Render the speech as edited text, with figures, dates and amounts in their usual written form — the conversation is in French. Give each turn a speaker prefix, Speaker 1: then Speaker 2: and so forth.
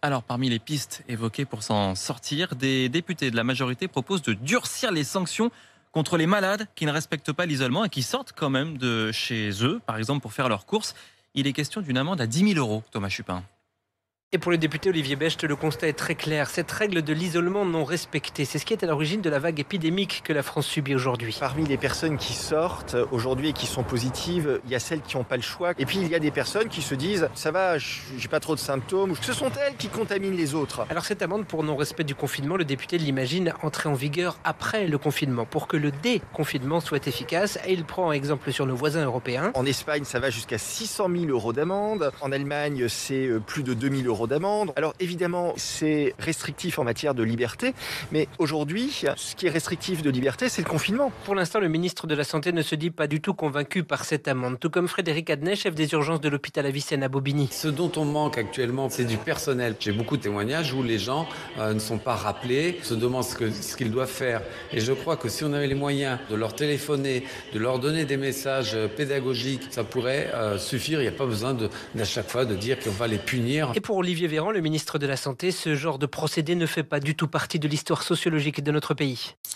Speaker 1: Alors, parmi les pistes évoquées pour s'en sortir, des députés de la majorité proposent de durcir les sanctions contre les malades qui ne respectent pas l'isolement et qui sortent quand même de chez eux, par exemple pour faire leurs courses. Il est question d'une amende à 10 000 euros, Thomas Chupin.
Speaker 2: Et pour le député Olivier Becht, le constat est très clair. Cette règle de l'isolement non respectée, c'est ce qui est à l'origine de la vague épidémique que la France subit aujourd'hui.
Speaker 3: Parmi les personnes qui sortent aujourd'hui et qui sont positives, il y a celles qui n'ont pas le choix. Et puis il y a des personnes qui se disent « ça va, j'ai pas trop de symptômes ». Ce sont elles qui contaminent les autres.
Speaker 2: Alors cette amende pour non-respect du confinement, le député l'imagine entrer en vigueur après le confinement pour que le déconfinement soit efficace. Et il prend exemple sur nos voisins européens.
Speaker 3: En Espagne, ça va jusqu'à 600 000 euros d'amende. En Allemagne, c'est plus de 2 000 euros d'amende. Alors évidemment, c'est restrictif en matière de liberté, mais aujourd'hui, ce qui est restrictif de liberté, c'est le confinement.
Speaker 2: Pour l'instant, le ministre de la Santé ne se dit pas du tout convaincu par cette amende, tout comme Frédéric Adnet, chef des urgences de l'hôpital Avicenne à Bobigny.
Speaker 4: Ce dont on manque actuellement, c'est du personnel. J'ai beaucoup de témoignages où les gens ne sont pas rappelés, se demandent ce qu'ils doivent faire. Et je crois que si on avait les moyens de leur téléphoner, de leur donner des messages pédagogiques, ça pourrait suffire. Il n'y a pas besoin d'à chaque fois de dire qu'on va les punir.
Speaker 2: Et pour Olivier Véran, le ministre de la Santé, ce genre de procédé ne fait pas du tout partie de l'histoire sociologique de notre pays.